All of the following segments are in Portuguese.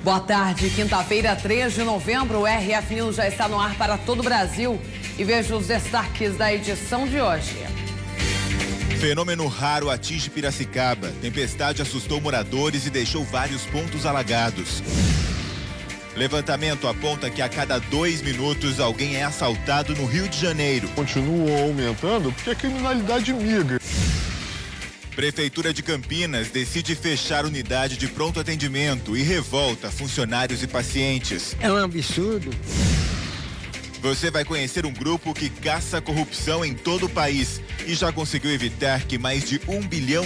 Boa tarde, quinta-feira, 3 de novembro, o RF News já está no ar para todo o Brasil e veja os destaques da edição de hoje. Fenômeno raro atinge Piracicaba. Tempestade assustou moradores e deixou vários pontos alagados. Levantamento aponta que a cada 2 minutos alguém é assaltado no Rio de Janeiro. Continua aumentando porque a criminalidade migra. Prefeitura de Campinas decide fechar unidade de pronto atendimento e revolta funcionários e pacientes. É um absurdo. Você vai conhecer um grupo que caça corrupção em todo o país e já conseguiu evitar que mais de R$1 bilhão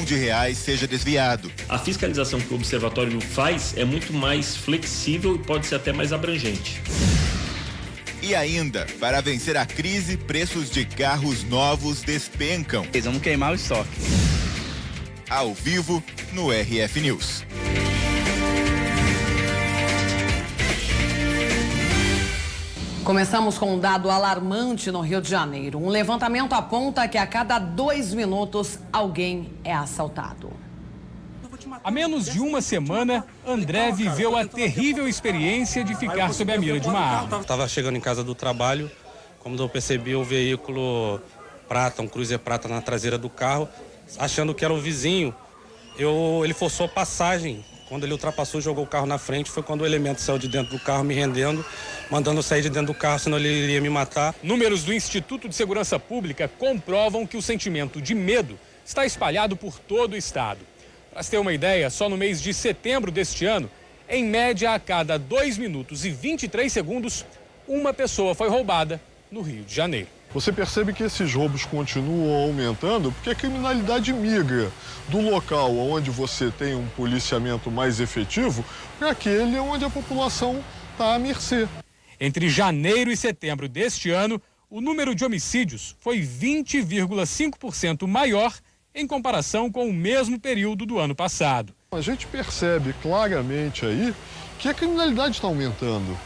seja desviado. A fiscalização que o observatório faz é muito mais flexível e pode ser até mais abrangente. E ainda, para vencer a crise, preços de carros novos despencam. Eles vão queimar o estoque. Ao vivo, no RF News. Começamos com um dado alarmante no Rio de Janeiro. Um levantamento aponta que a cada 2 minutos alguém é assaltado. Há menos de uma semana, André viveu a terrível experiência de ficar sob a mira de uma arma. Estava chegando em casa do trabalho, quando eu percebi o veículo prata, um Cruiser prata na traseira do carro, achando que era o vizinho. Ele forçou a passagem. Quando ele ultrapassou e jogou o carro na frente, foi quando o elemento saiu de dentro do carro me rendendo, mandando eu sair de dentro do carro, senão ele iria me matar. Números do Instituto de Segurança Pública comprovam que o sentimento de medo está espalhado por todo o estado. Para se ter uma ideia, só no mês de setembro deste ano, em média, a cada 2 minutos e 23 segundos, uma pessoa foi roubada no Rio de Janeiro. Você percebe que esses roubos continuam aumentando porque a criminalidade migra do local onde você tem um policiamento mais efetivo para aquele onde a população está à mercê. Entre janeiro e setembro deste ano, o número de homicídios foi 20,5% maior em comparação com o mesmo período do ano passado. A gente percebe claramente aí que a criminalidade está aumentando.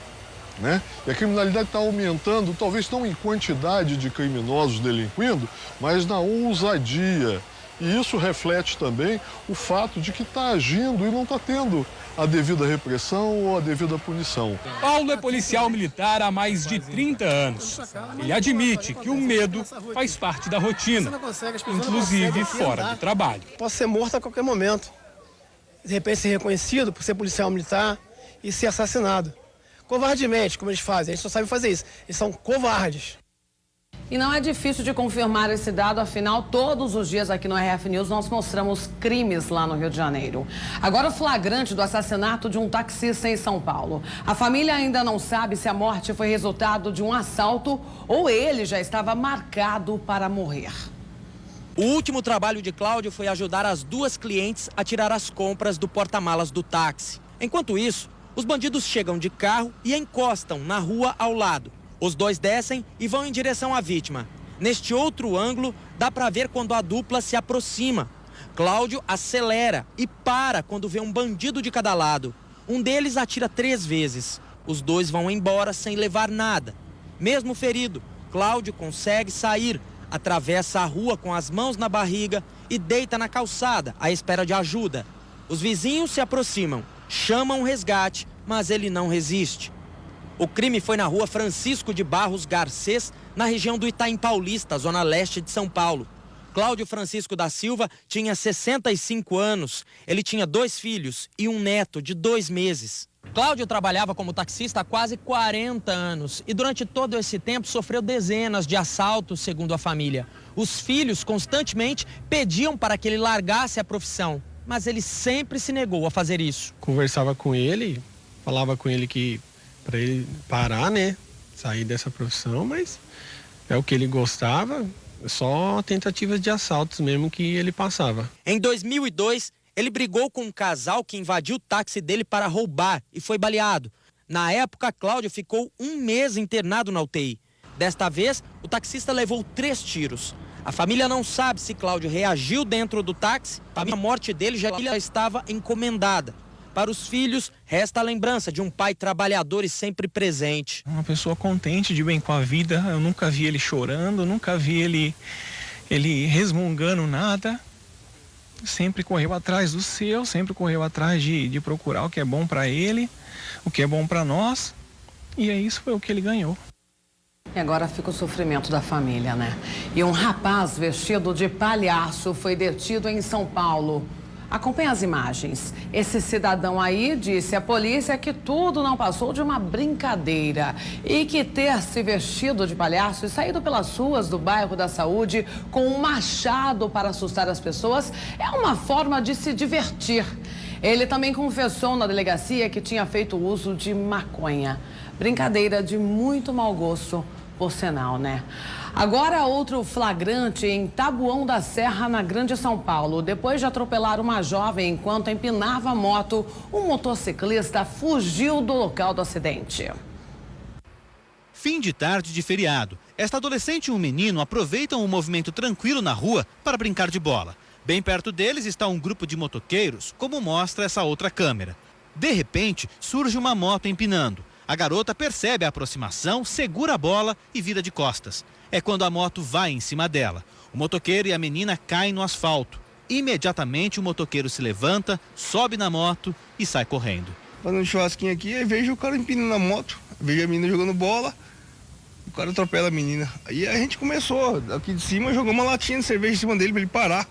Né? E a criminalidade está aumentando, talvez não em quantidade de criminosos delinquindo, mas na ousadia. E isso reflete também o fato de que está agindo e não está tendo a devida repressão ou a devida punição. Paulo é policial militar há mais de 30 anos. Ele admite que o medo faz parte da rotina, inclusive fora do trabalho. Posso ser morto a qualquer momento. De repente ser reconhecido por ser policial militar e ser assassinado. Covardemente, como eles fazem, eles só sabem fazer isso. Eles são covardes. E não é difícil de confirmar esse dado, afinal, todos os dias aqui no RF News nós mostramos crimes lá no Rio de Janeiro. Agora o flagrante do assassinato de um taxista em São Paulo. A família ainda não sabe se a morte foi resultado de um assalto ou ele já estava marcado para morrer. O último trabalho de Cláudio foi ajudar as 2 clientes a tirar as compras do porta-malas do táxi. Enquanto isso, os bandidos chegam de carro e encostam na rua ao lado. Os 2 descem e vão em direção à vítima. Neste outro ângulo, dá para ver quando a dupla se aproxima. Cláudio acelera e para quando vê um bandido de cada lado. Um deles atira 3 vezes. Os 2 vão embora sem levar nada. Mesmo ferido, Cláudio consegue sair, atravessa a rua com as mãos na barriga e deita na calçada à espera de ajuda. Os vizinhos se aproximam. Chamam um resgate, mas ele não resiste. O crime foi na rua Francisco de Barros Garcês, na região do Itaim Paulista, zona leste de São Paulo. Cláudio Francisco da Silva tinha 65 anos. Ele tinha 2 filhos e um neto de 2 meses. Cláudio trabalhava como taxista há quase 40 anos e durante todo esse tempo sofreu dezenas de assaltos, segundo a família. Os filhos constantemente pediam para que ele largasse a profissão. Mas ele sempre se negou a fazer isso. Conversava com ele, falava com ele que para ele parar, né, sair dessa profissão, mas é o que ele gostava, só tentativas de assaltos mesmo que ele passava. Em 2002, ele brigou com um casal que invadiu o táxi dele para roubar e foi baleado. Na época, Cláudio ficou 1 mês internado na UTI. Desta vez, o taxista levou 3 tiros. A família não sabe se Cláudio reagiu dentro do táxi. A morte dele já estava encomendada. Para os filhos, resta a lembrança de um pai trabalhador e sempre presente. Uma pessoa contente, de bem com a vida. Eu nunca vi ele chorando, nunca vi ele resmungando nada. sempre correu atrás do seu, sempre correu atrás de procurar o que é bom para ele, o que é bom para nós, e isso foi o que ele ganhou. E agora fica o sofrimento da família, né? E um rapaz vestido de palhaço foi detido em São Paulo. Acompanhe as imagens. Esse cidadão aí disse à polícia que tudo não passou de uma brincadeira e que ter se vestido de palhaço e saído pelas ruas do bairro da Saúde com um machado para assustar as pessoas é uma forma de se divertir. Ele também confessou na delegacia que tinha feito uso de maconha. Brincadeira de muito mau gosto, por sinal, né? Agora outro flagrante em Taboão da Serra, na Grande São Paulo. Depois de atropelar uma jovem enquanto empinava a moto, um motociclista fugiu do local do acidente. Fim de tarde de feriado. Esta adolescente e um menino aproveitam o movimento tranquilo na rua para brincar de bola. Bem perto deles está um grupo de motoqueiros, como mostra essa outra câmera. De repente, surge uma moto empinando. A garota percebe a aproximação, segura a bola e vira de costas. É quando a moto vai em cima dela. O motoqueiro e a menina caem no asfalto. Imediatamente o motoqueiro se levanta, sobe na moto e sai correndo. Fazendo um churrasquinho aqui, aí vejo o cara empinando na moto, vejo a menina jogando bola, o cara atropela a menina. Aí a gente começou, aqui de cima, jogou uma latinha de cerveja em cima dele para ele parar.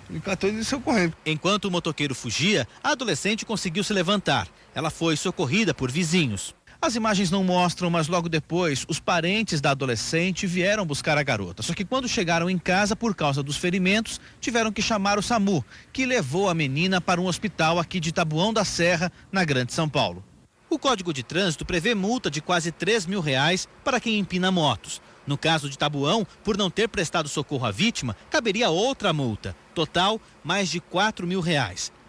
Ele catou e desceu correndo. Enquanto o motoqueiro fugia, a adolescente conseguiu se levantar. Ela foi socorrida por vizinhos. As imagens não mostram, mas logo depois, os parentes da adolescente vieram buscar a garota. Só que quando chegaram em casa, por causa dos ferimentos, tiveram que chamar o SAMU, que levou a menina para um hospital aqui de Taboão da Serra, na Grande São Paulo. O Código de Trânsito prevê multa de quase R$3 mil para quem empina motos. No caso de Taboão, por não ter prestado socorro à vítima, caberia outra multa. Total, mais de R$4 mil.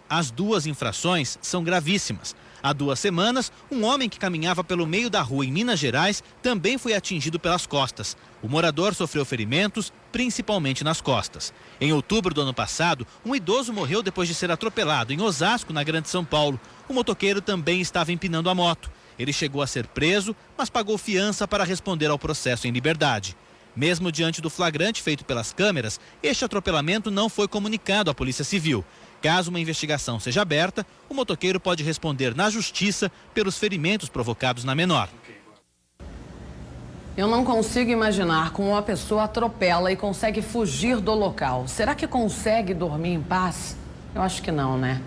As duas infrações são gravíssimas. Há 2 semanas, um homem que caminhava pelo meio da rua em Minas Gerais também foi atingido pelas costas. O morador sofreu ferimentos, principalmente nas costas. Em outubro do ano passado, um idoso morreu depois de ser atropelado em Osasco, na Grande São Paulo. O motoqueiro também estava empinando a moto. Ele chegou a ser preso, mas pagou fiança para responder ao processo em liberdade. Mesmo diante do flagrante feito pelas câmeras, este atropelamento não foi comunicado à Polícia Civil. Caso uma investigação seja aberta, o motoqueiro pode responder na justiça pelos ferimentos provocados na menor. Eu não consigo imaginar como uma pessoa atropela e consegue fugir do local. Será que consegue dormir em paz? Eu acho que não, né?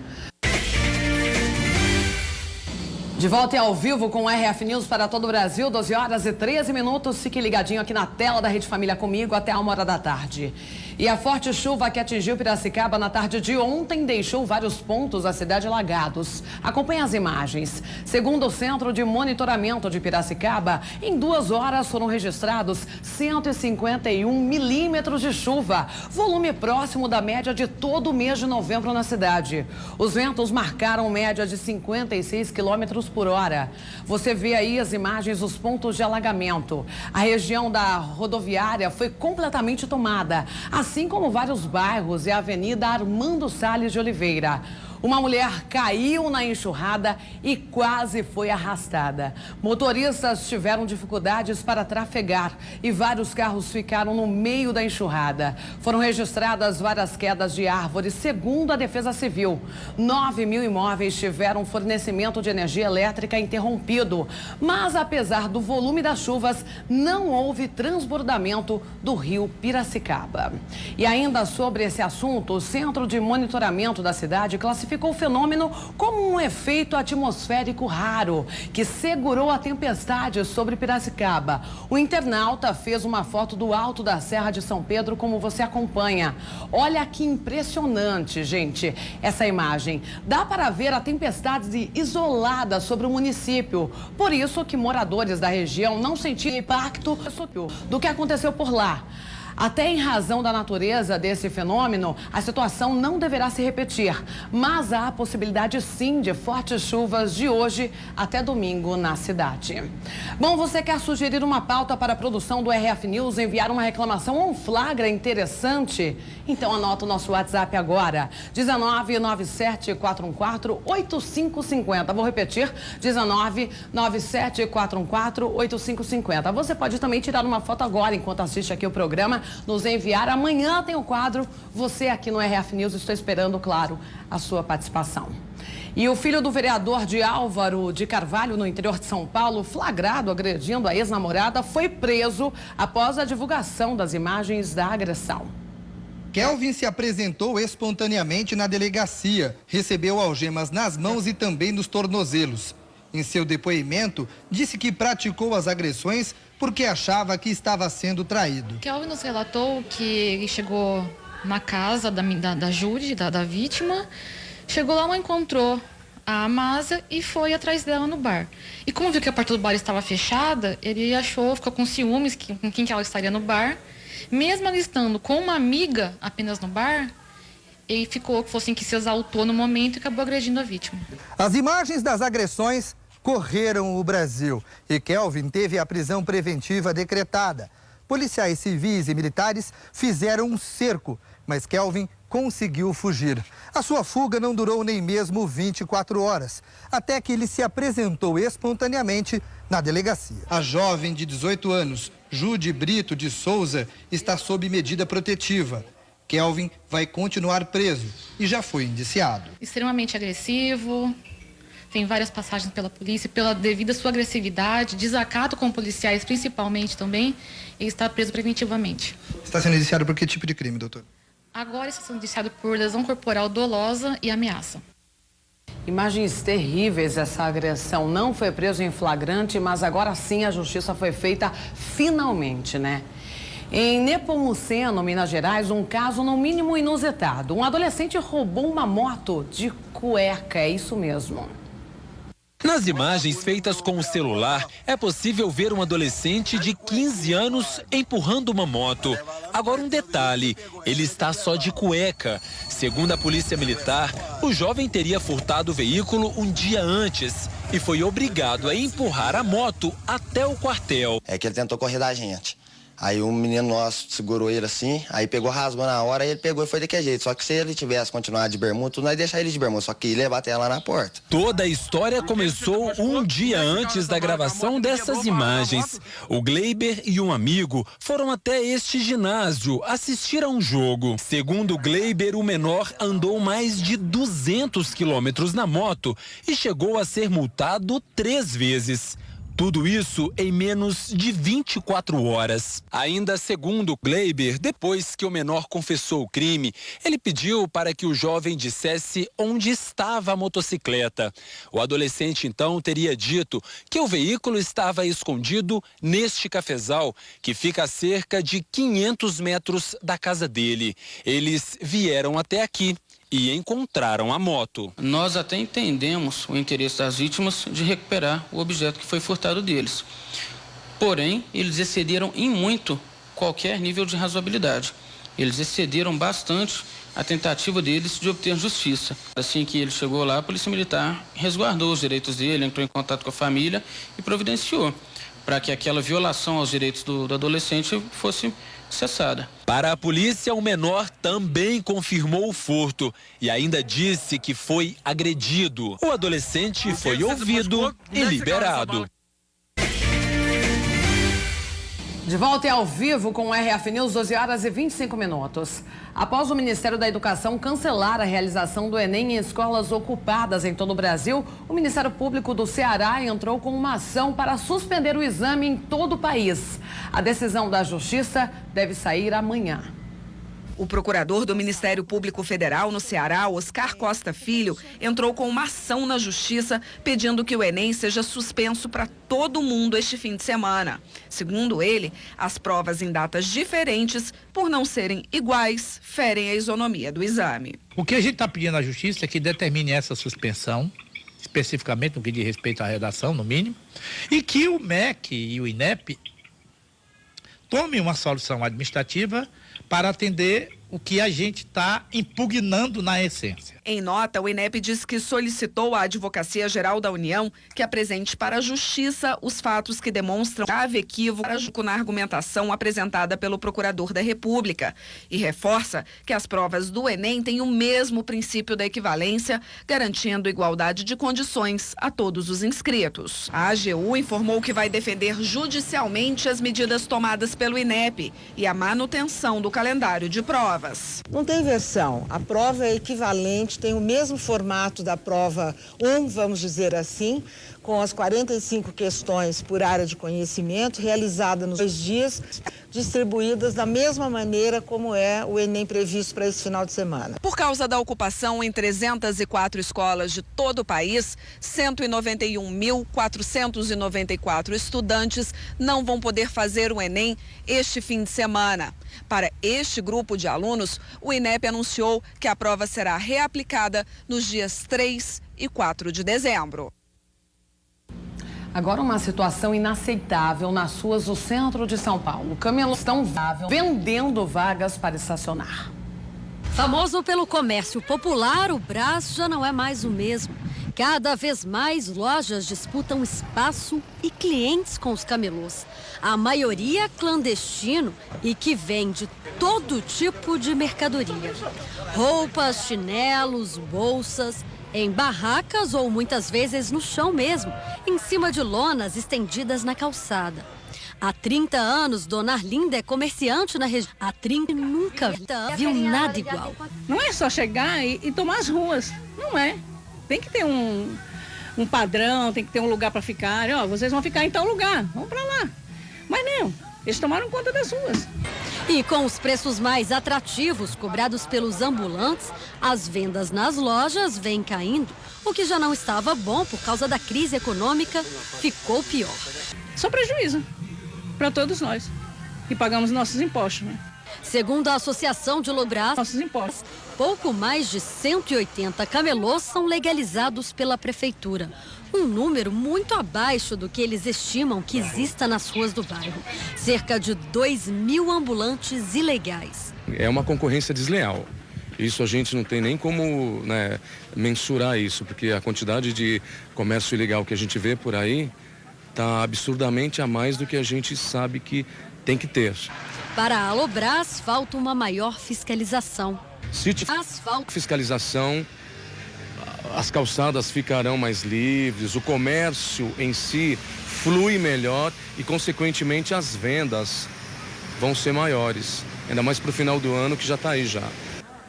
De volta e ao vivo com o RF News para todo o Brasil, 12h13. Fique ligadinho aqui na tela da Rede Família comigo até a 1h da tarde. E a forte chuva que atingiu Piracicaba na tarde de ontem deixou vários pontos da cidade alagados. Acompanhe as imagens. Segundo o Centro de Monitoramento de Piracicaba, em 2 horas foram registrados 151 milímetros de chuva, volume próximo da média de todo o mês de novembro na cidade. Os ventos marcaram média de 56 quilômetros por hora. Você vê aí as imagens dos pontos de alagamento. A região da rodoviária foi completamente tomada, assim como vários bairros e a Avenida Armando Salles de Oliveira. Uma mulher caiu na enxurrada e quase foi arrastada. Motoristas tiveram dificuldades para trafegar e vários carros ficaram no meio da enxurrada. Foram registradas várias quedas de árvores, segundo a Defesa Civil. 9 mil imóveis tiveram fornecimento de energia elétrica interrompido. Mas, apesar do volume das chuvas, não houve transbordamento do rio Piracicaba. E ainda sobre esse assunto, o Centro de Monitoramento da cidade classificou o fenômeno como um efeito atmosférico raro, que segurou a tempestade sobre Piracicaba. O internauta fez uma foto do alto da Serra de São Pedro, como você acompanha. Olha que impressionante, gente, essa imagem. Dá para ver a tempestade isolada sobre o município. Por isso que moradores da região não sentiram impacto do que aconteceu por lá. Até em razão da natureza desse fenômeno, a situação não deverá se repetir, mas há a possibilidade sim de fortes chuvas de hoje até domingo na cidade. Bom, você quer sugerir uma pauta para a produção do RF News, enviar uma reclamação ou um flagra interessante? Então anota o nosso WhatsApp agora, 1997-414-8550. Vou repetir, 1997-414-8550. Você pode também tirar uma foto agora enquanto assiste aqui o programa nos enviar. Amanhã tem o quadro Você aqui no RF News. Estou esperando, claro, a sua participação. E o filho do vereador de Álvaro de Carvalho, no interior de São Paulo, flagrado agredindo a ex-namorada, foi preso após a divulgação das imagens da agressão. Kelvin se apresentou espontaneamente na delegacia, recebeu algemas nas mãos e também nos tornozelos. Em seu depoimento, disse que praticou as agressões porque achava que estava sendo traído. Kelvin nos relatou que ele chegou na casa da Judy, da vítima, chegou lá, não encontrou a Amásia e foi atrás dela no bar. E como viu que a porta do bar estava fechada, ele ficou com ciúmes com quem que ela estaria no bar. Mesmo ela estando com uma amiga apenas no bar, ele ficou que se exaltou no momento e acabou agredindo a vítima. As imagens das agressões correram o Brasil e Kelvin teve a prisão preventiva decretada. Policiais civis e militares fizeram um cerco, mas Kelvin conseguiu fugir. A sua fuga não durou nem mesmo 24 horas, até que ele se apresentou espontaneamente na delegacia. A jovem de 18 anos, Judy Brito de Souza, está sob medida protetiva. Kelvin vai continuar preso e já foi indiciado. Extremamente agressivo, tem várias passagens pela polícia, pela devida sua agressividade, desacato com policiais principalmente também, ele está preso preventivamente. Está sendo indiciado por que tipo de crime, doutor? Agora está sendo indiciado por lesão corporal dolosa e ameaça. Imagens terríveis essa agressão. Não foi preso em flagrante, mas agora sim a justiça foi feita finalmente, né? Em Nepomuceno, Minas Gerais, um caso no mínimo inusitado. Um adolescente roubou uma moto de cueca, é isso mesmo. Nas imagens feitas com o celular, é possível ver um adolescente de 15 anos empurrando uma moto. Agora um detalhe, ele está só de cueca. Segundo a polícia militar, o jovem teria furtado o veículo um dia antes e foi obrigado a empurrar a moto até o quartel. É que ele tentou correr da gente. Aí um menino nosso segurou ele assim, aí pegou, rasgou na hora, e ele pegou e foi daquele jeito. Só que se ele tivesse continuado de bermuda, nós ia deixar ele de bermuda, só que ele ia bater lá na porta. Toda a história começou um dia antes da gravação dessas imagens. O Gleiber e um amigo foram até este ginásio assistir a um jogo. Segundo o Gleiber, o menor andou mais de 200 quilômetros na moto e chegou a ser multado 3 vezes. Tudo isso em menos de 24 horas. Ainda segundo Gleiber, depois que o menor confessou o crime, ele pediu para que o jovem dissesse onde estava a motocicleta. O adolescente então teria dito que o veículo estava escondido neste cafezal, que fica a cerca de 500 metros da casa dele. Eles vieram até aqui e encontraram a moto. Nós até entendemos o interesse das vítimas de recuperar o objeto que foi furtado deles. Porém, eles excederam em muito qualquer nível de razoabilidade. Eles excederam bastante a tentativa deles de obter justiça. Assim que ele chegou lá, a Polícia Militar resguardou os direitos dele, entrou em contato com a família e providenciou para que aquela violação aos direitos do adolescente fosse cessada. Para a polícia, o menor também confirmou o furto e ainda disse que foi agredido. O adolescente foi ouvido e liberado. De volta e ao vivo com o RF News, 12 horas e 25 minutos. Após o Ministério da Educação cancelar a realização do Enem em escolas ocupadas em todo o Brasil, o Ministério Público do Ceará entrou com uma ação para suspender o exame em todo o país. A decisão da Justiça deve sair amanhã. O procurador do Ministério Público Federal no Ceará, Oscar Costa Filho, entrou com uma ação na Justiça pedindo que o Enem seja suspenso para todo mundo este fim de semana. Segundo ele, as provas em datas diferentes, por não serem iguais, ferem a isonomia do exame. O que a gente está pedindo à Justiça é que determine essa suspensão, especificamente no que diz respeito à redação, no mínimo, e que o MEC e o INEP tomem uma solução administrativa para atender o que a gente está impugnando na essência. Em nota, o INEP diz que solicitou à Advocacia Geral da União que apresente para a Justiça os fatos que demonstram grave equívoco na argumentação apresentada pelo Procurador da República e reforça que as provas do Enem têm o mesmo princípio da equivalência, garantindo igualdade de condições a todos os inscritos. A AGU informou que vai defender judicialmente as medidas tomadas pelo INEP e a manutenção do calendário de provas. Não tem versão. A prova é equivalente, tem o mesmo formato da prova 1, vamos dizer assim, com as 45 questões por área de conhecimento, realizada nos 2 dias, distribuídas da mesma maneira como é o Enem previsto para esse final de semana. Por causa da ocupação em 304 escolas de todo o país, 191.494 estudantes não vão poder fazer o Enem este fim de semana. Para este grupo de alunos, o INEP anunciou que a prova será reaplicada nos dias 3 e 4 de dezembro. Agora uma situação inaceitável nas ruas do centro de São Paulo. Camelôs estão vendendo vagas para estacionar. Famoso pelo comércio popular, o Brás já não é mais o mesmo. Cada vez mais lojas disputam espaço e clientes com os camelôs. A maioria clandestino e que vende todo tipo de mercadoria. Roupas, chinelos, bolsas, em barracas ou muitas vezes no chão mesmo, em cima de lonas estendidas na calçada. Há 30 anos, Dona Arlinda é comerciante na região. Há 30 nunca viu nada igual. Não é só chegar e tomar as ruas, não é. Tem que ter um padrão, tem que ter um lugar para ficar. Ó, vocês vão ficar em tal lugar, vamos para lá. Mas não, eles tomaram conta das ruas. E com os preços mais atrativos cobrados pelos ambulantes, as vendas nas lojas vêm caindo. O que já não estava bom por causa da crise econômica, ficou pior. Só prejuízo para todos nós que pagamos nossos impostos, né? Segundo a Associação de Lobras, nossos impostos. Pouco mais de 180 camelôs são legalizados pela prefeitura. Um número muito abaixo do que eles estimam que exista nas ruas do bairro. Cerca de 2.000 ambulantes ilegais. É uma concorrência desleal. Isso a gente não tem nem como, né, mensurar isso, porque a quantidade de comércio ilegal que a gente vê por aí está absurdamente a mais do que a gente sabe que tem que ter. Para a Lobras, falta uma maior fiscalização. Se tiver fiscalização, as calçadas ficarão mais livres, o comércio em si flui melhor e, consequentemente, as vendas vão ser maiores. Ainda mais para o final do ano, que já está aí já.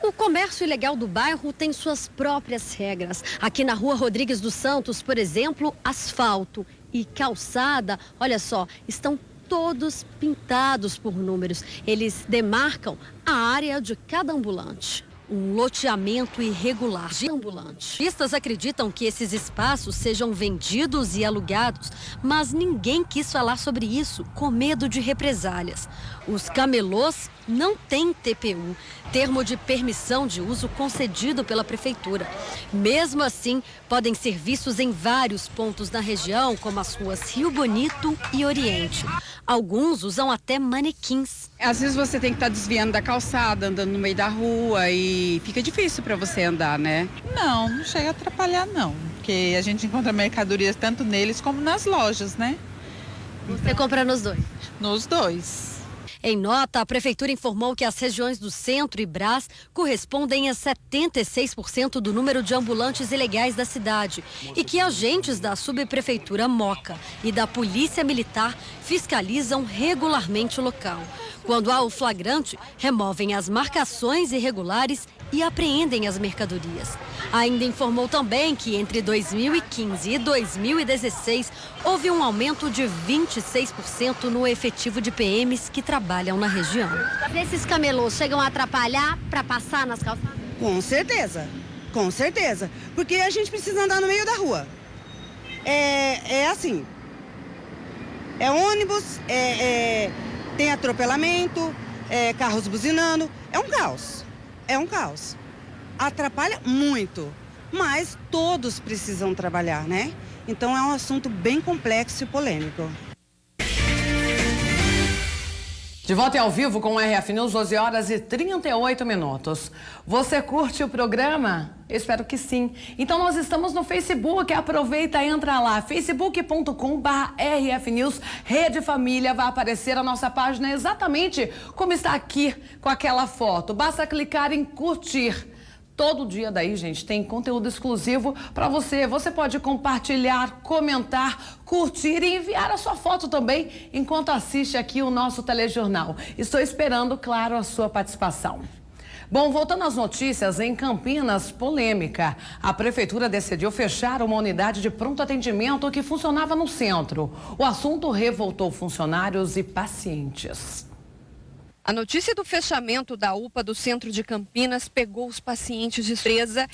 O comércio ilegal do bairro tem suas próprias regras. Aqui na Rua Rodrigues dos Santos, por exemplo, asfalto e calçada, olha só, estão todos pintados por números. Eles demarcam a área de cada ambulante. Um loteamento irregular de ambulantes. Turistas acreditam que esses espaços sejam vendidos e alugados, mas ninguém quis falar sobre isso, com medo de represálias. Os camelôs não têm TPU, termo de permissão de uso concedido pela prefeitura. Mesmo assim, podem ser vistos em vários pontos na região, como as ruas Rio Bonito e Oriente. Alguns usam até manequins. Às vezes você tem que estar desviando da calçada, andando no meio da rua e fica difícil para você andar, né? Não chega a atrapalhar não, porque a gente encontra mercadorias tanto neles como nas lojas, né? Você compra nos dois? Nos dois. Em nota, a prefeitura informou que as regiões do Centro e Brás correspondem a 76% do número de ambulantes ilegais da cidade e que agentes da subprefeitura Moca e da Polícia Militar fiscalizam regularmente o local. Quando há o flagrante, removem as marcações irregulares e apreendem as mercadorias. Ainda informou também que entre 2015 e 2016 houve um aumento de 26% no efetivo de PMs que trabalham na região. Esses camelôs chegam a atrapalhar para passar nas calçadas? Com certeza, porque a gente precisa andar no meio da rua. É assim, é ônibus, tem atropelamento, carros buzinando, é um caos. Atrapalha muito, mas todos precisam trabalhar, né? Então é um assunto bem complexo e polêmico. De volta ao vivo com o RF News, 12 horas e 38 minutos. Você curte o programa? Eu espero que sim. Então nós estamos no Facebook, aproveita e entra lá, facebook.com/RF News, Rede Família, vai aparecer a nossa página exatamente como está aqui com aquela foto. Basta clicar em curtir. Todo dia daí, gente, tem conteúdo exclusivo para você. Você pode compartilhar, comentar, curtir e enviar a sua foto também enquanto assiste aqui o nosso telejornal. Estou esperando, claro, a sua participação. Bom, voltando às notícias, em Campinas, polêmica. A prefeitura decidiu fechar uma unidade de pronto atendimento que funcionava no centro. O assunto revoltou funcionários e pacientes. A notícia do fechamento da UPA do centro de Campinas pegou os pacientes de surpresa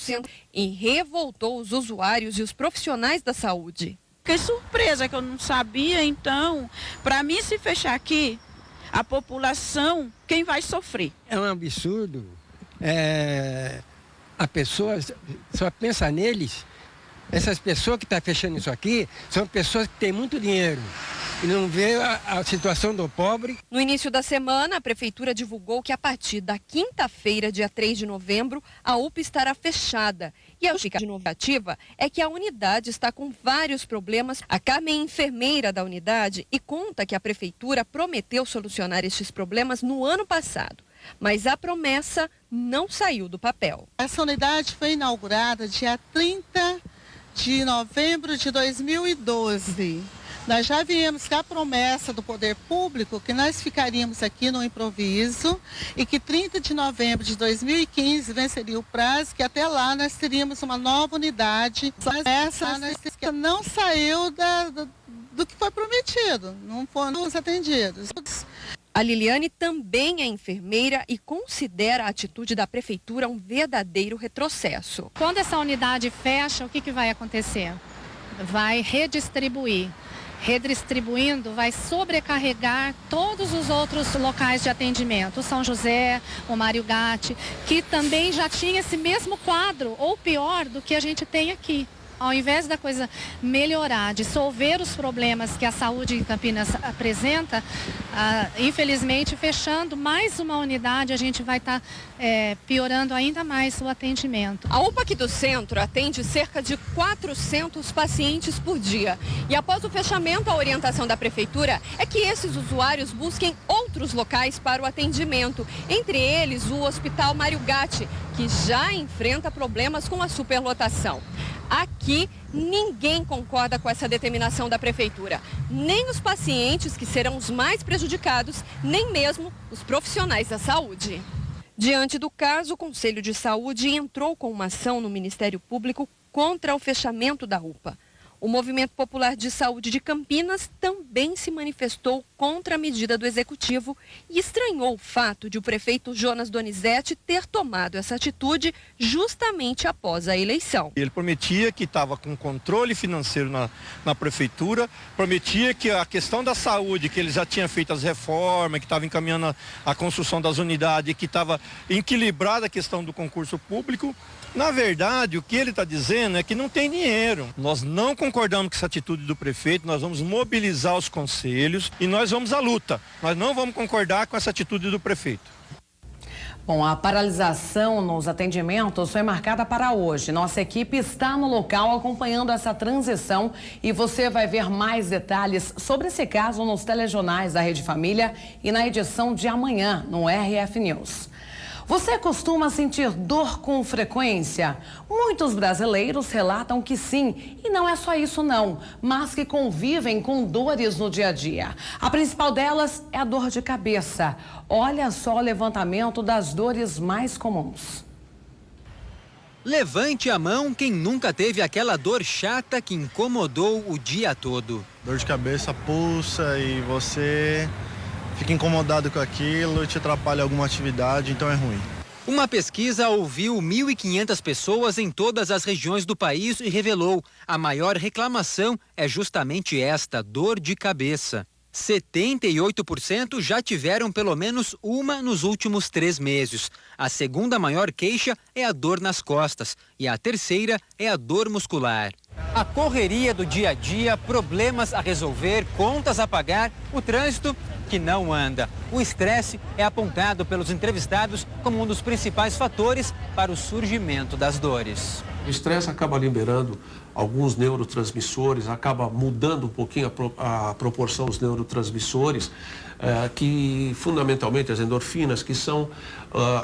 e revoltou os usuários e os profissionais da saúde. Fiquei surpresa que eu não sabia, então, para mim se fechar aqui, a população, quem vai sofrer? É um absurdo. A pessoa só pensa neles. Essas pessoas que estão fechando isso aqui são pessoas que têm muito dinheiro e não vê a situação do pobre. No início da semana, a prefeitura divulgou que a partir da quinta-feira, dia 3 de novembro, a UPA estará fechada. E a justificativa é que a unidade está com vários problemas. A Carmen é enfermeira da unidade e conta que a prefeitura prometeu solucionar estes problemas no ano passado. Mas a promessa não saiu do papel. Essa unidade foi inaugurada dia 30 de novembro de 2012. Nós já viemos com a promessa do poder público que nós ficaríamos aqui no improviso e que 30 de novembro de 2015 venceria o prazo, que até lá nós teríamos uma nova unidade. Essa não saiu do que foi prometido, não foram atendidos. A Liliane também é enfermeira e considera a atitude da prefeitura um verdadeiro retrocesso. Quando essa unidade fecha, o que vai acontecer? Vai redistribuir. Redistribuindo, vai sobrecarregar todos os outros locais de atendimento. O São José, o Mário Gatti, que também já tinha esse mesmo quadro, ou pior, do que a gente tem aqui. Ao invés da coisa melhorar, dissolver os problemas que a saúde em Campinas apresenta, infelizmente, fechando mais uma unidade, a gente vai estar piorando ainda mais o atendimento. A UPA aqui do centro atende cerca de 400 pacientes por dia. E após o fechamento, a orientação da prefeitura é que esses usuários busquem outros locais para o atendimento. Entre eles, o Hospital Mário Gatti, que já enfrenta problemas com a superlotação. Aqui, ninguém concorda com essa determinação da prefeitura. Nem os pacientes, que serão os mais prejudicados, nem mesmo os profissionais da saúde. Diante do caso, o Conselho de Saúde entrou com uma ação no Ministério Público contra o fechamento da UPA. O Movimento Popular de Saúde de Campinas também se manifestou contra a medida do Executivo e estranhou o fato de o prefeito Jonas Donizete ter tomado essa atitude justamente após a eleição. Ele prometia que estava com controle financeiro na prefeitura, prometia que a questão da saúde, que ele já tinha feito as reformas, que estava encaminhando a construção das unidades, que estava equilibrada a questão do concurso público. Na verdade, o que ele está dizendo é que não tem dinheiro. Nós não concordamos com essa atitude do prefeito, nós vamos mobilizar os conselhos e nós vamos à luta. Nós não vamos concordar com essa atitude do prefeito. Bom, a paralisação nos atendimentos foi marcada para hoje. Nossa equipe está no local acompanhando essa transição e você vai ver mais detalhes sobre esse caso nos telejornais da Rede Família e na edição de amanhã no RF News. Você costuma sentir dor com frequência? Muitos brasileiros relatam que sim, e não é só isso não, mas que convivem com dores no dia a dia. A principal delas é a dor de cabeça. Olha só o levantamento das dores mais comuns. Levante a mão quem nunca teve aquela dor chata que incomodou o dia todo. Dor de cabeça pulsa e você fica incomodado com aquilo e te atrapalha alguma atividade, então é ruim. Uma pesquisa ouviu 1.500 pessoas em todas as regiões do país e revelou: a maior reclamação é justamente esta, dor de cabeça. 78% já tiveram pelo menos uma nos últimos 3 meses. A segunda maior queixa é a dor nas costas e a terceira é a dor muscular. A correria do dia a dia, problemas a resolver, contas a pagar, o trânsito que não anda. O estresse é apontado pelos entrevistados como um dos principais fatores para o surgimento das dores. O estresse acaba liberando alguns neurotransmissores, acaba mudando um pouquinho a proporção dos neurotransmissores, que fundamentalmente as endorfinas, que são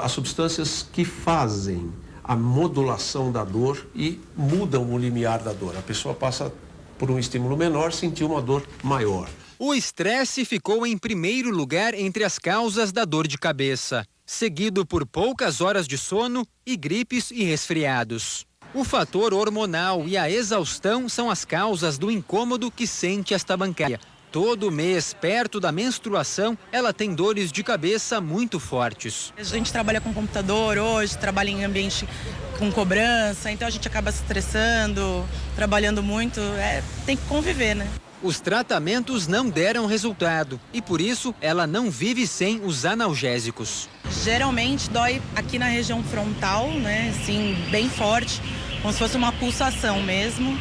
as substâncias que fazem a modulação da dor e mudam o limiar da dor. A pessoa passa por um estímulo menor, sentiu uma dor maior. O estresse ficou em primeiro lugar entre as causas da dor de cabeça, seguido por poucas horas de sono e gripes e resfriados. O fator hormonal e a exaustão são as causas do incômodo que sente esta bancária. Todo mês, perto da menstruação, ela tem dores de cabeça muito fortes. A gente trabalha com computador hoje, trabalha em ambiente com cobrança, então a gente acaba se estressando, trabalhando muito, tem que conviver, né? Os tratamentos não deram resultado e por isso ela não vive sem os analgésicos. Geralmente dói aqui na região frontal, né, assim, bem forte, como se fosse uma pulsação mesmo,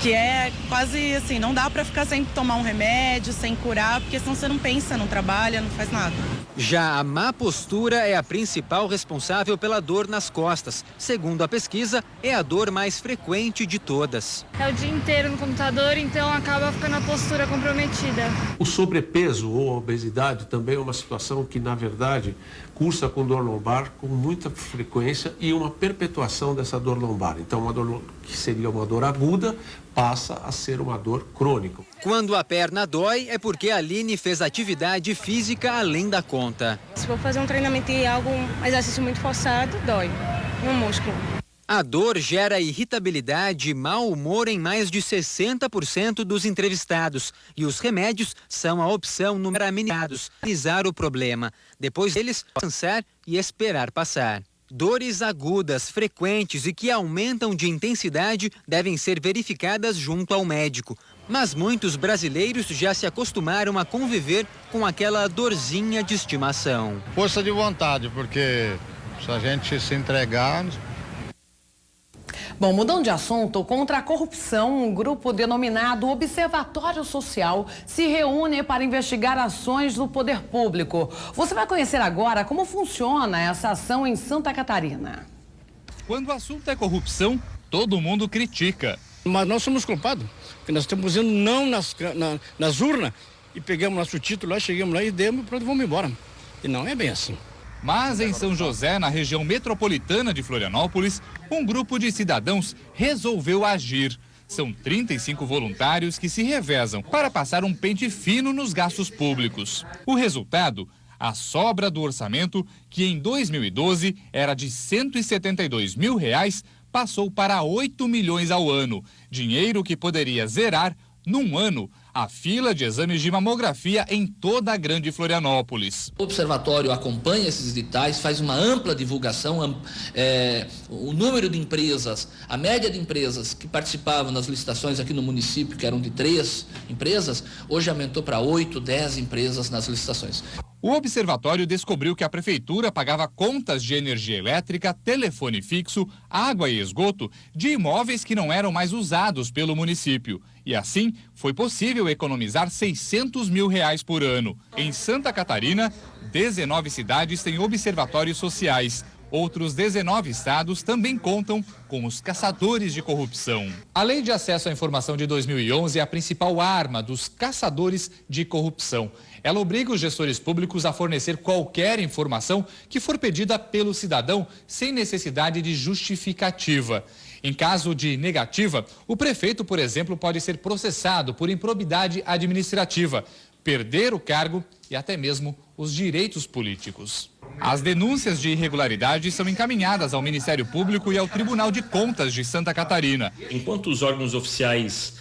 que é quase assim, não dá para ficar sem tomar um remédio, sem curar, porque senão você não pensa, não trabalha, não faz nada. Já a má postura é a principal responsável pela dor nas costas. Segundo a pesquisa, é a dor mais frequente de todas. É o dia inteiro no computador, então acaba ficando a postura comprometida. O sobrepeso ou a obesidade também é uma situação que, na verdade, cursa com dor lombar com muita frequência e uma perpetuação dessa dor lombar. Então, uma dor que seria uma dor aguda passa a ser uma dor crônica. Quando a perna dói, é porque a Aline fez atividade física além da conta. Se for fazer um treinamento e um exercício muito forçado, dói no músculo. A dor gera irritabilidade e mau humor em mais de 60% dos entrevistados. E os remédios são a opção número 1 para amenizar o problema. Depois deles, descansar e esperar passar. Dores agudas, frequentes e que aumentam de intensidade devem ser verificadas junto ao médico. Mas muitos brasileiros já se acostumaram a conviver com aquela dorzinha de estimação. Força de vontade, porque se a gente se entregar... Bom, mudando de assunto, contra a corrupção, um grupo denominado Observatório Social se reúne para investigar ações do poder público. Você vai conhecer agora como funciona essa ação em Santa Catarina. Quando o assunto é corrupção, todo mundo critica. Mas nós somos culpados, porque nós estamos dizendo não nas urnas e pegamos nosso título lá, chegamos lá e demos e pronto, vamos embora. E não é bem assim. Mas em São José, na região metropolitana de Florianópolis, um grupo de cidadãos resolveu agir. São 35 voluntários que se revezam para passar um pente fino nos gastos públicos. O resultado? A sobra do orçamento, que em 2012 era de R$ 172 mil, passou para 8 milhões ao ano. Dinheiro que poderia zerar, num ano, a fila de exames de mamografia em toda a grande Florianópolis. O observatório acompanha esses editais, faz uma ampla divulgação, o número de empresas, a média de empresas que participavam nas licitações aqui no município, que eram de 3 empresas, hoje aumentou para 8, 10 empresas nas licitações. O observatório descobriu que a prefeitura pagava contas de energia elétrica, telefone fixo, água e esgoto de imóveis que não eram mais usados pelo município. E assim, foi possível economizar R$ 600 mil por ano. Em Santa Catarina, 19 cidades têm observatórios sociais. Outros 19 estados também contam com os caçadores de corrupção. A Lei de Acesso à Informação de 2011 é a principal arma dos caçadores de corrupção. Ela obriga os gestores públicos a fornecer qualquer informação que for pedida pelo cidadão sem necessidade de justificativa. Em caso de negativa, o prefeito, por exemplo, pode ser processado por improbidade administrativa, perder o cargo e até mesmo os direitos políticos. As denúncias de irregularidade são encaminhadas ao Ministério Público e ao Tribunal de Contas de Santa Catarina. Enquanto os órgãos oficiais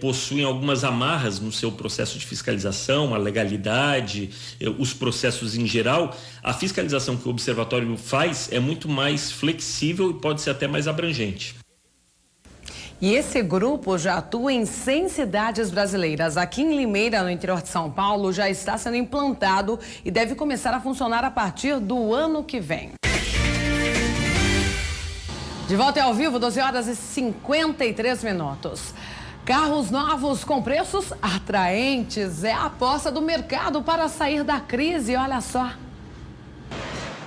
possuem algumas amarras no seu processo de fiscalização, a legalidade, os processos em geral, a fiscalização que o observatório faz é muito mais flexível e pode ser até mais abrangente. E esse grupo já atua em 100 cidades brasileiras. Aqui em Limeira, no interior de São Paulo, já está sendo implantado e deve começar a funcionar a partir do ano que vem. De volta ao vivo, 12 horas e 53 minutos. Carros novos com preços atraentes é a aposta do mercado para sair da crise, olha só.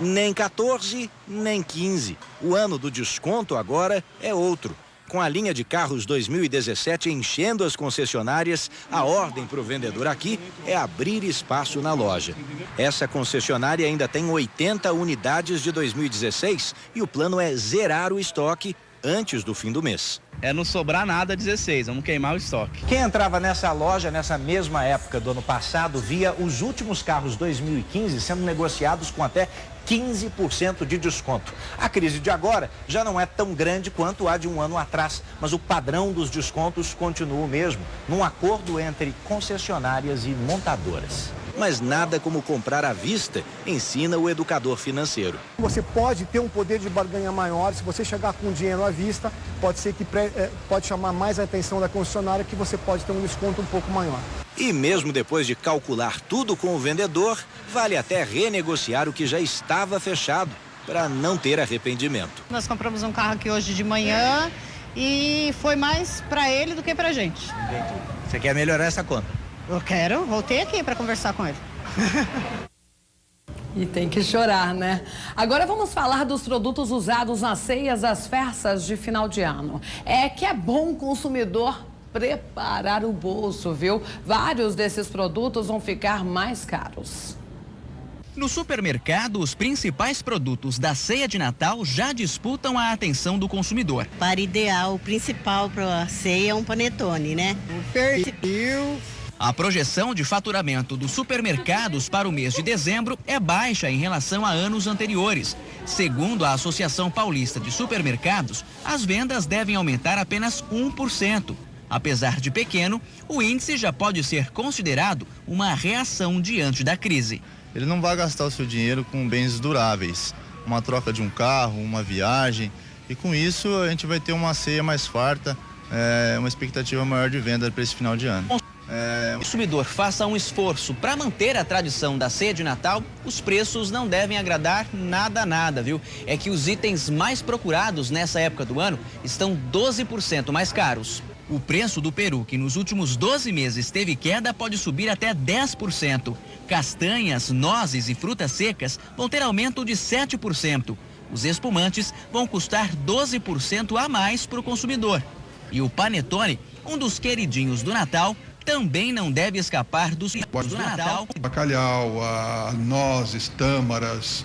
Nem 14, nem 15. O ano do desconto agora é outro. Com a linha de carros 2017 enchendo as concessionárias, a ordem para o vendedor aqui é abrir espaço na loja. Essa concessionária ainda tem 80 unidades de 2016 e o plano é zerar o estoque antes do fim do mês. É não sobrar nada 16, vamos queimar o estoque. Quem entrava nessa loja nessa mesma época do ano passado via os últimos carros 2015 sendo negociados com até 15% de desconto. A crise de agora já não é tão grande quanto a de um ano atrás, mas o padrão dos descontos continua o mesmo, num acordo entre concessionárias e montadoras. Mas nada como comprar à vista, ensina o educador financeiro. Você pode ter um poder de barganha maior, se você chegar com dinheiro à vista, pode ser que pode chamar mais a atenção da concessionária, que você pode ter um desconto um pouco maior. E mesmo depois de calcular tudo com o vendedor, vale até renegociar o que já estava fechado, para não ter arrependimento. Nós compramos um carro aqui hoje de manhã e foi mais para ele do que para a gente. Entendi. Você quer melhorar essa conta? Eu quero, voltei aqui para conversar com ele. E tem que chorar, né? Agora vamos falar dos produtos usados nas ceias das festas de final de ano. É que é bom o consumidor preparar o bolso, viu? Vários desses produtos vão ficar mais caros. No supermercado, os principais produtos da ceia de Natal já disputam a atenção do consumidor. Para ideal, o principal para a ceia é um panetone, né? O pernil. A projeção de faturamento dos supermercados para o mês de dezembro é baixa em relação a anos anteriores. Segundo a Associação Paulista de Supermercados, as vendas devem aumentar apenas 1%. Apesar de pequeno, o índice já pode ser considerado uma reação diante da crise. Ele não vai gastar o seu dinheiro com bens duráveis, uma troca de um carro, uma viagem, e com isso a gente vai ter uma ceia mais farta, uma expectativa maior de venda para esse final de ano. O consumidor faça um esforço para manter a tradição da ceia de Natal, os preços não devem agradar nada, viu? É que os itens mais procurados nessa época do ano estão 12% mais caros. O preço do peru, que nos últimos 12 meses teve queda, pode subir até 10%. Castanhas, nozes e frutas secas vão ter aumento de 7%. Os espumantes vão custar 12% a mais para o consumidor. E o panetone, um dos queridinhos do Natal, também não deve escapar dos do Natal. Bacalhau, nozes, tâmaras,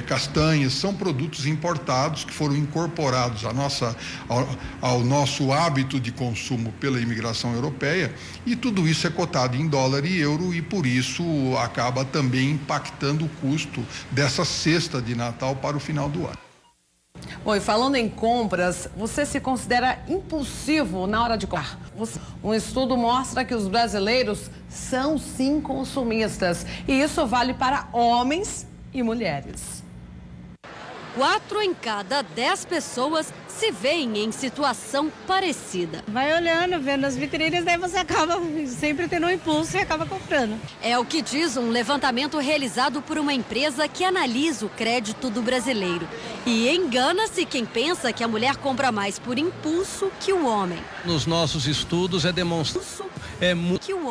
castanhas, são produtos importados que foram incorporados ao nosso hábito de consumo pela imigração europeia, e tudo isso é cotado em dólar e euro, e por isso acaba também impactando o custo dessa cesta de Natal para o final do ano. Bom, e falando em compras, você se considera impulsivo na hora de comprar? Um estudo mostra que os brasileiros são sim consumistas, e isso vale para homens e mulheres. 4 em cada 10 pessoas se veem em situação parecida. Vai olhando, vendo as vitrines, daí você acaba sempre tendo um impulso e acaba comprando. É o que diz um levantamento realizado por uma empresa que analisa o crédito do brasileiro. E engana-se quem pensa que a mulher compra mais por impulso que o homem. Nos nossos estudos é demonstrado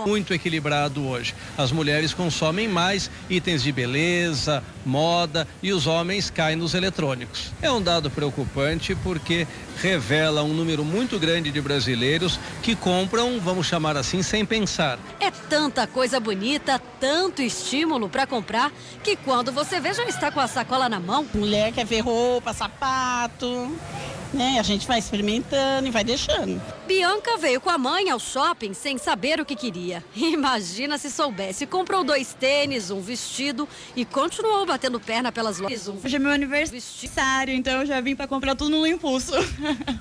muito equilibrado hoje. As mulheres consomem mais itens de beleza, moda, e os homens caem nos eletrônicos. É um dado preocupante porque revela um número muito grande de brasileiros que compram, vamos chamar assim, sem pensar. É tanta coisa bonita, tanto estímulo para comprar, que quando você vê já está com a sacola na mão. Mulher quer ver roupa, sapato, né? A gente vai experimentando e vai deixando. Bianca veio com a mãe ao shopping sem saber o que queria. Imagina se soubesse. Comprou 2 tênis, um vestido e continuou batendo perna pelas lojas. Hoje é meu aniversário, então eu já vim para comprar tudo no impulso.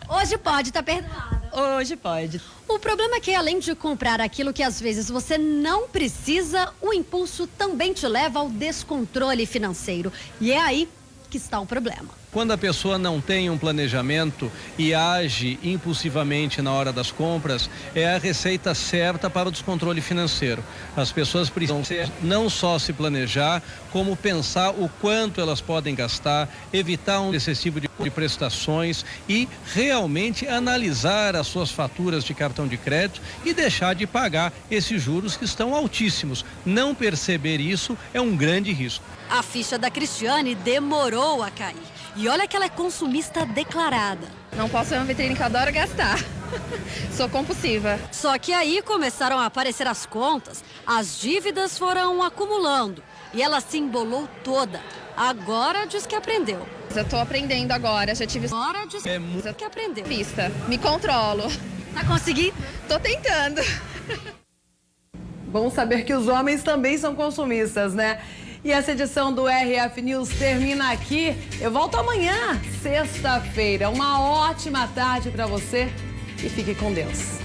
Hoje pode, tá perdoada. Hoje pode. O problema é que, além de comprar aquilo que às vezes você não precisa, o impulso também te leva ao descontrole financeiro. E é aí que está o problema. Quando a pessoa não tem um planejamento e age impulsivamente na hora das compras, é a receita certa para o descontrole financeiro. As pessoas precisam não só se planejar, como pensar o quanto elas podem gastar, evitar um excessivo de prestações e realmente analisar as suas faturas de cartão de crédito e deixar de pagar esses juros que estão altíssimos. Não perceber isso é um grande risco. A ficha da Cristiane demorou a cair. E olha que ela é consumista declarada. Não posso ser uma vitrine que eu adoro gastar. Sou compulsiva. Só que aí começaram a aparecer as contas, as dívidas foram acumulando e ela se embolou toda. Agora diz que aprendeu. Eu tô aprendendo agora, já tive... Agora diz que aprendeu. Vista, me controlo. Tá conseguindo? Tô tentando. Bom saber que os homens também são consumistas, né? E essa edição do RF News termina aqui. Eu volto amanhã, sexta-feira. Uma ótima tarde para você e fique com Deus.